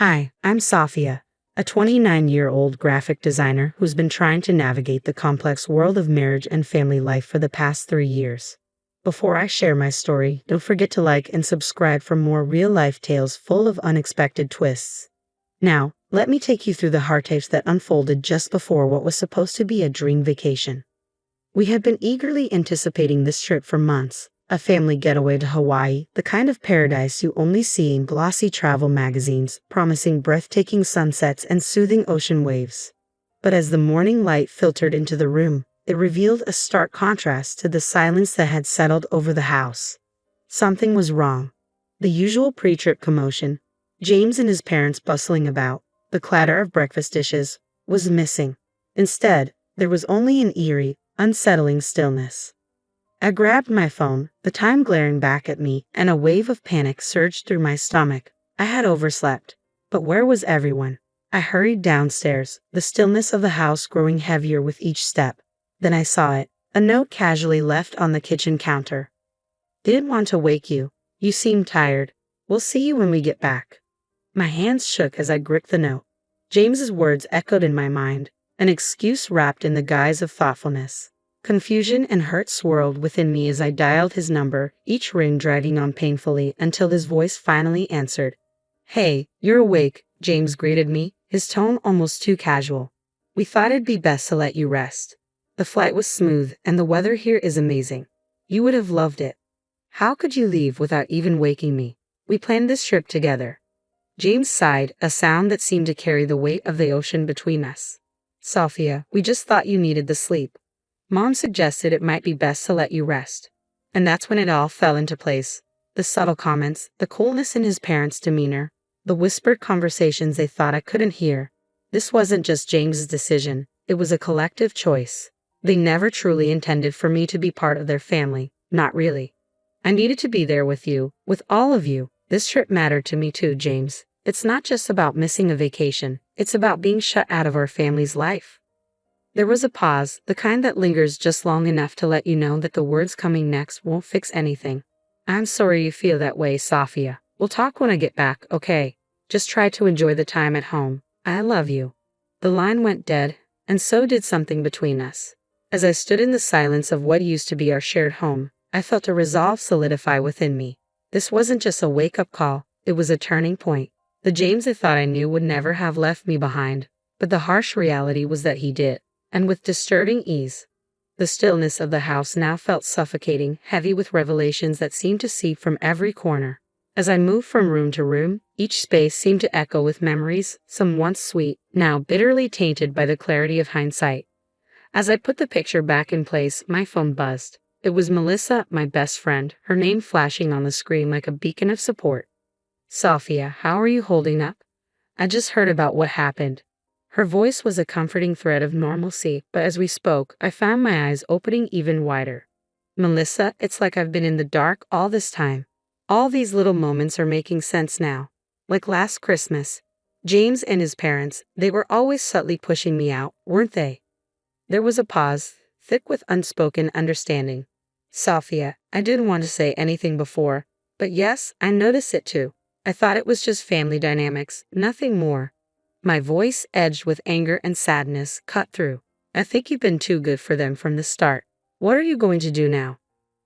Hi, I'm Safia, a 29-year-old graphic designer who's been trying to navigate the complex world of marriage and family life for the past 3 years. Before I share my story, don't forget to like and subscribe for more real-life tales full of unexpected twists. Now, let me take you through the heartaches that unfolded just before what was supposed to be a dream vacation. We had been eagerly anticipating this trip for months, a family getaway to Hawaii, the kind of paradise you only see in glossy travel magazines, promising breathtaking sunsets and soothing ocean waves. But as the morning light filtered into the room, it revealed a stark contrast to the silence that had settled over the house. Something was wrong. The usual pre-trip commotion, James and his parents bustling about, the clatter of breakfast dishes, was missing. Instead, there was only an eerie, unsettling stillness. I grabbed my phone, the time glaring back at me, and a wave of panic surged through my stomach. I had overslept. But where was everyone? I hurried downstairs, the stillness of the house growing heavier with each step. Then I saw it, a note casually left on the kitchen counter. Didn't want to wake you. You seem tired. We'll see you when we get back. My hands shook as I gripped the note. James's words echoed in my mind, an excuse wrapped in the guise of thoughtfulness. Confusion and hurt swirled within me as I dialed his number, each ring dragging on painfully until his voice finally answered. Hey, you're awake, James greeted me, his tone almost too casual. We thought it'd be best to let you rest. The flight was smooth, and the weather here is amazing. You would have loved it. How could you leave without even waking me? We planned this trip together. James sighed, a sound that seemed to carry the weight of the ocean between us. Safia, we just thought you needed the sleep. Mom suggested it might be best to let you rest. And that's when it all fell into place. The subtle comments, the coolness in his parents' demeanor, the whispered conversations they thought I couldn't hear. This wasn't just James's decision, it was a collective choice. They never truly intended for me to be part of their family, not really. I needed to be there with you, with all of you. This trip mattered to me too, James. It's not just about missing a vacation, it's about being shut out of our family's life. There was a pause, the kind that lingers just long enough to let you know that the words coming next won't fix anything. I'm sorry you feel that way, Safia. We'll talk when I get back, okay? Just try to enjoy the time at home. I love you. The line went dead, and so did something between us. As I stood in the silence of what used to be our shared home, I felt a resolve solidify within me. This wasn't just a wake-up call, it was a turning point. The James I thought I knew would never have left me behind, but the harsh reality was that he did. And with disturbing ease. The stillness of the house now felt suffocating, heavy with revelations that seemed to seep from every corner. As I moved from room to room, each space seemed to echo with memories, some once sweet, now bitterly tainted by the clarity of hindsight. As I put the picture back in place, my phone buzzed. It was Melissa, my best friend, her name flashing on the screen like a beacon of support. Safia, how are you holding up? I just heard about what happened. Her voice was a comforting thread of normalcy, but as we spoke, I found my eyes opening even wider. Melissa, it's like I've been in the dark all this time. All these little moments are making sense now. Like last Christmas, James and his parents, they were always subtly pushing me out, weren't they? There was a pause, thick with unspoken understanding. Safia, I didn't want to say anything before, but yes, I noticed it too. I thought it was just family dynamics, nothing more. My voice, edged with anger and sadness, cut through. I think you've been too good for them from the start. What are you going to do now?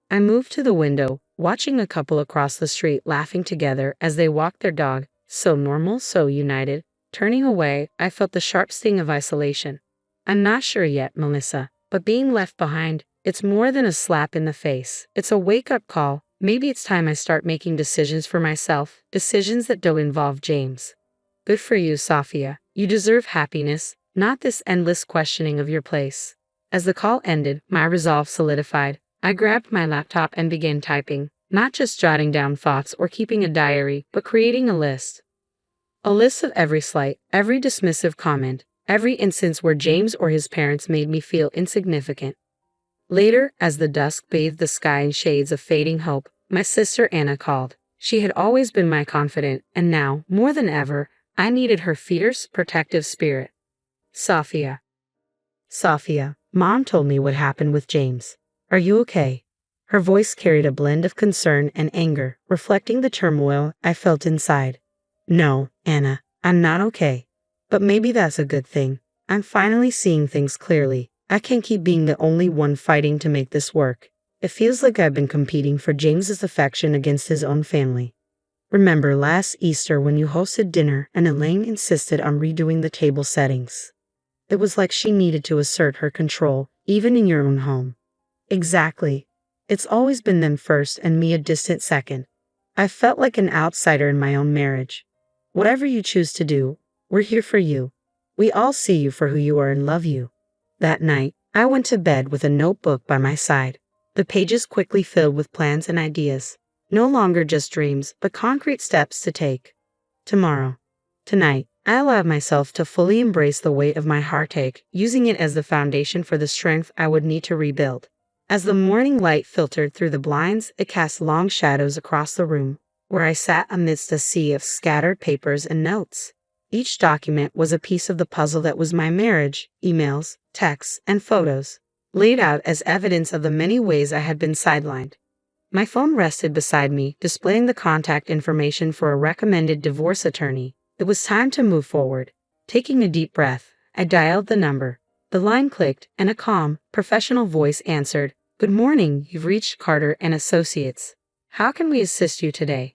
I moved to the window, watching a couple across the street laughing together as they walked their dog, so normal, so united. Turning away, I felt the sharp sting of isolation. I'm not sure yet, Melissa, but being left behind, it's more than a slap in the face. It's a wake-up call. Maybe it's time I start making decisions for myself, decisions that don't involve James. Good for you, Safia. You deserve happiness, not this endless questioning of your place. As the call ended, my resolve solidified. I grabbed my laptop and began typing, not just jotting down thoughts or keeping a diary, but creating a list. A list of every slight, every dismissive comment, every instance where James or his parents made me feel insignificant. Later, as the dusk bathed the sky in shades of fading hope, my sister Anna called. She had always been my confidant, and now, more than ever, I needed her fierce, protective spirit. Safia. Safia, Mom told me what happened with James. Are you okay? Her voice carried a blend of concern and anger, reflecting the turmoil I felt inside. No, Anna, I'm not okay. But maybe that's a good thing. I'm finally seeing things clearly. I can't keep being the only one fighting to make this work. It feels like I've been competing for James's affection against his own family. Remember last Easter when you hosted dinner and Elaine insisted on redoing the table settings? It was like she needed to assert her control, even in your own home. Exactly. It's always been them first and me a distant second. I felt like an outsider in my own marriage. Whatever you choose to do, we're here for you. We all see you for who you are and love you. That night, I went to bed with a notebook by my side. The pages quickly filled with plans and ideas. No longer just dreams, but concrete steps to take. Tomorrow. Tonight, I allowed myself to fully embrace the weight of my heartache, using it as the foundation for the strength I would need to rebuild. As the morning light filtered through the blinds, it cast long shadows across the room, where I sat amidst a sea of scattered papers and notes. Each document was a piece of the puzzle that was my marriage, emails, texts, and photos, laid out as evidence of the many ways I had been sidelined. My phone rested beside me, displaying the contact information for a recommended divorce attorney. It was time to move forward. Taking a deep breath, I dialed the number. The line clicked, and a calm, professional voice answered, "Good morning, you've reached Carter and Associates. How can we assist you today?"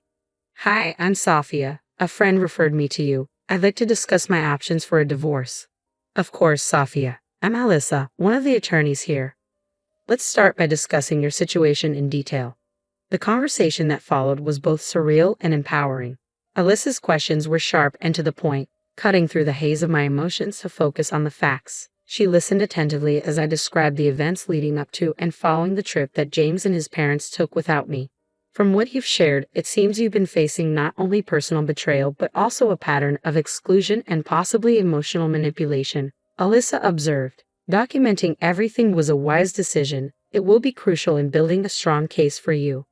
"Hi, I'm Sophia. A friend referred me to you. I'd like to discuss my options for a divorce." "Of course, Sophia. I'm Alyssa, one of the attorneys here. Let's start by discussing your situation in detail." The conversation that followed was both surreal and empowering. Alyssa's questions were sharp and to the point, cutting through the haze of my emotions to focus on the facts. She listened attentively as I described the events leading up to and following the trip that James and his parents took without me. "From what you've shared, it seems you've been facing not only personal betrayal but also a pattern of exclusion and possibly emotional manipulation," Alyssa observed. "Documenting everything was a wise decision. It will be crucial in building a strong case for you."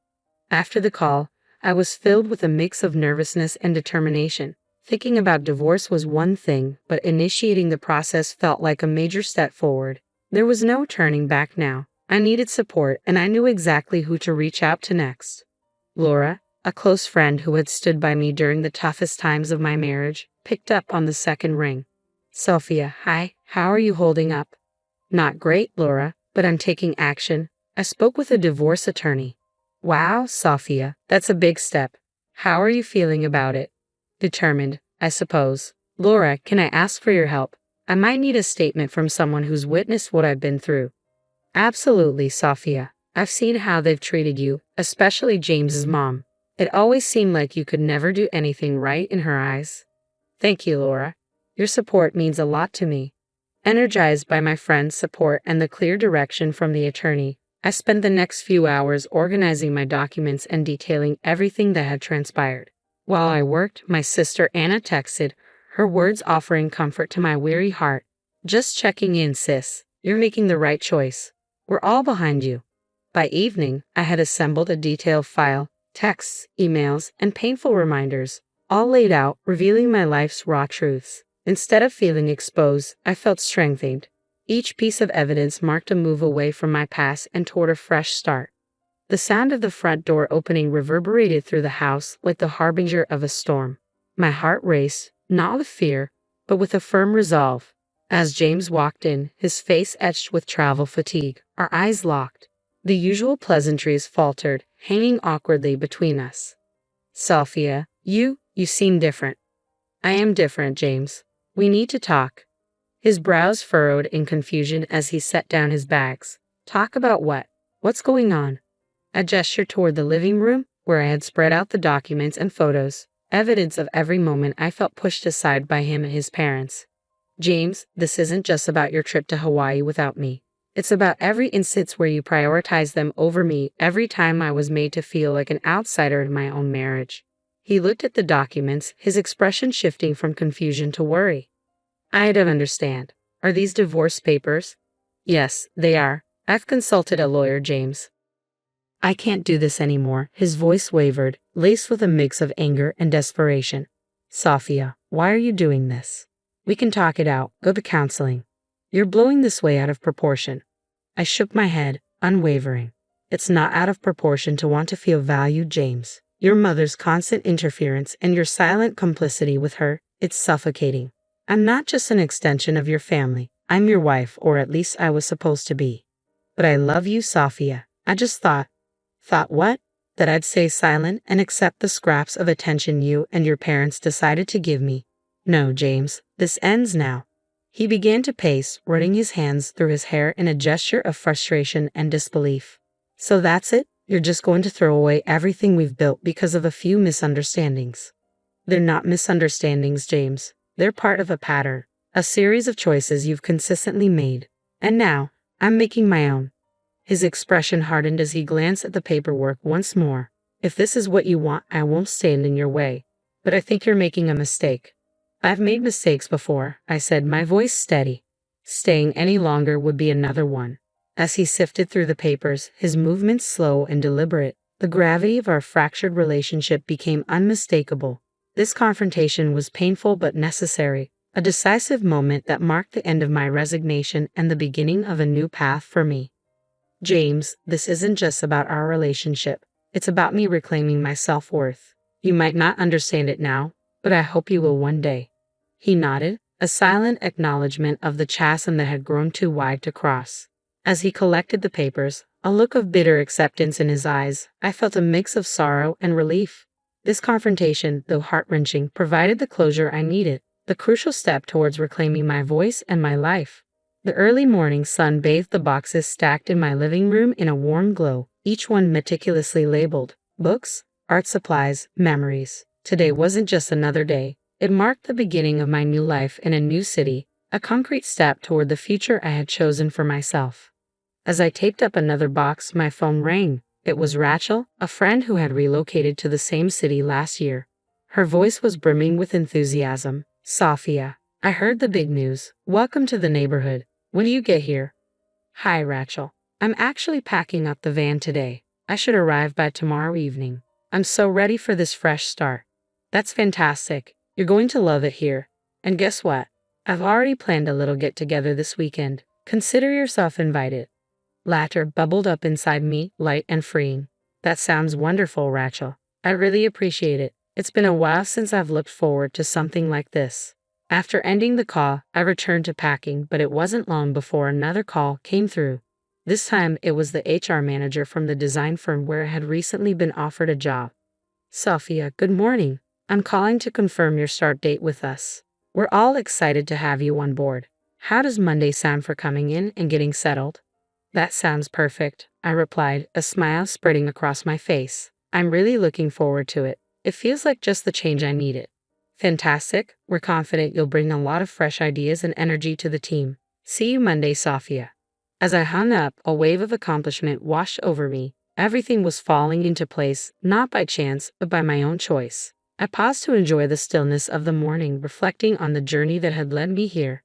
After the call, I was filled with a mix of nervousness and determination. Thinking about divorce was one thing, but initiating the process felt like a major step forward. There was no turning back now. I needed support, and I knew exactly who to reach out to next. Laura, a close friend who had stood by me during the toughest times of my marriage, picked up on the second ring. "Sophia, hi, how are you holding up?" "Not great, Laura, but I'm taking action. I spoke with a divorce attorney." "Wow, Sophia, that's a big step. How are you feeling about it?" "Determined, I suppose." "Laura, can I ask for your help? I might need a statement from someone who's witnessed what I've been through." "Absolutely, Sophia. I've seen how they've treated you, especially James's mom. It always seemed like you could never do anything right in her eyes." "Thank you, Laura. Your support means a lot to me." Energized by my friend's support and the clear direction from the attorney, I spent the next few hours organizing my documents and detailing everything that had transpired. While I worked, my sister Anna texted, her words offering comfort to my weary heart. "Just checking in, sis. You're making the right choice. We're all behind you." By evening, I had assembled a detailed file, texts, emails, and painful reminders, all laid out, revealing my life's raw truths. Instead of feeling exposed, I felt strengthened. Each piece of evidence marked a move away from my past and toward a fresh start. The sound of the front door opening reverberated through the house like the harbinger of a storm. My heart raced, not with fear, but with a firm resolve. As James walked in, his face etched with travel fatigue, our eyes locked. The usual pleasantries faltered, hanging awkwardly between us. "Sophia, you seem different." "I am different, James. We need to talk." His brows furrowed in confusion as he set down his bags. "Talk about what? What's going on?" I gestured toward the living room, where I had spread out the documents and photos, evidence of every moment I felt pushed aside by him and his parents. "James, this isn't just about your trip to Hawaii without me. It's about every instance where you prioritized them over me, every time I was made to feel like an outsider in my own marriage." He looked at the documents, his expression shifting from confusion to worry. "I don't understand. Are these divorce papers?" "Yes, they are. I've consulted a lawyer, James." "I can't do this anymore." His voice wavered, laced with a mix of anger and desperation. "Sophia, why are you doing this? We can talk it out, go to counseling. You're blowing this way out of proportion." I shook my head, unwavering. "It's not out of proportion to want to feel valued, James. Your mother's constant interference and your silent complicity with her, It's suffocating. I'm not just an extension of your family. I'm your wife, or at least I was supposed to be. But I love you, Sophia. I just thought. Thought what? That I'd stay silent and accept the scraps of attention you and your parents decided to give me. No, James, this ends now. He began to pace, running his hands through his hair in a gesture of frustration and disbelief. So that's it? You're just going to throw away everything we've built because of a few misunderstandings? They're not misunderstandings, James. They're part of a pattern, a series of choices you've consistently made. And now, I'm making my own. His expression hardened as he glanced at the paperwork once more. If this is what you want, I won't stand in your way. But I think you're making a mistake. I've made mistakes before, I said, my voice steady. Staying any longer would be another one. As he sifted through the papers, his movements slow and deliberate, the gravity of our fractured relationship became unmistakable. This confrontation was painful but necessary, a decisive moment that marked the end of my resignation and the beginning of a new path for me. James, this isn't just about our relationship. It's about me reclaiming my self-worth. You might not understand it now, but I hope you will one day. He nodded, a silent acknowledgement of the chasm that had grown too wide to cross. As he collected the papers, a look of bitter acceptance in his eyes, I felt a mix of sorrow and relief. This confrontation, though heart-wrenching, provided the closure I needed, the crucial step towards reclaiming my voice and my life. The early morning sun bathed the boxes stacked in my living room in a warm glow, each one meticulously labeled: books, art supplies, memories. Today wasn't just another day. It marked the beginning of my new life in a new city, a concrete step toward the future I had chosen for myself. As I taped up another box, my phone rang. It was Rachel, a friend who had relocated to the same city last year. Her voice was brimming with enthusiasm. Sophia, I heard the big news. Welcome to the neighborhood. When do you get here? Hi, Rachel. I'm actually packing up the van today. I should arrive by tomorrow evening. I'm so ready for this fresh start. That's fantastic. You're going to love it here. And guess what? I've already planned a little get-together this weekend. Consider yourself invited. Laughter bubbled up inside me, light and freeing. That sounds wonderful, Rachel. I really appreciate it. It's been a while since I've looked forward to something like this. After ending the call, I returned to packing, but it wasn't long before another call came through. This time, it was the HR manager from the design firm where I had recently been offered a job. Sophia, good morning. I'm calling to confirm your start date with us. We're all excited to have you on board. How does Monday sound for coming in and getting settled? That sounds perfect, I replied, a smile spreading across my face. I'm really looking forward to it. It feels like just the change I needed. Fantastic. We're confident you'll bring a lot of fresh ideas and energy to the team. See you Monday, Sophia. As I hung up, a wave of accomplishment washed over me. Everything was falling into place, not by chance, but by my own choice. I paused to enjoy the stillness of the morning, reflecting on the journey that had led me here.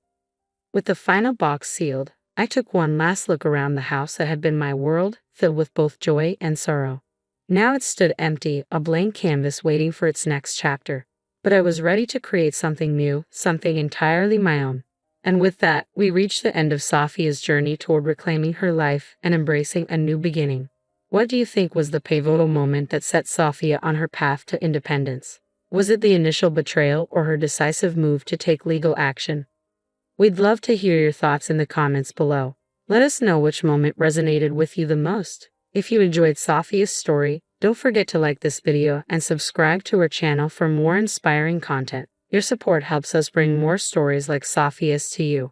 With the final box sealed, I took one last look around the house that had been my world, filled with both joy and sorrow. Now it stood empty, a blank canvas waiting for its next chapter. But I was ready to create something new, something entirely my own. And with that, we reached the end of Sophia's journey toward reclaiming her life and embracing a new beginning. What do you think was the pivotal moment that set Sophia on her path to independence? Was it the initial betrayal or her decisive move to take legal action? We'd love to hear your thoughts in the comments below. Let us know which moment resonated with you the most. If you enjoyed Sophia's story, don't forget to like this video and subscribe to our channel for more inspiring content. Your support helps us bring more stories like Sophia's to you.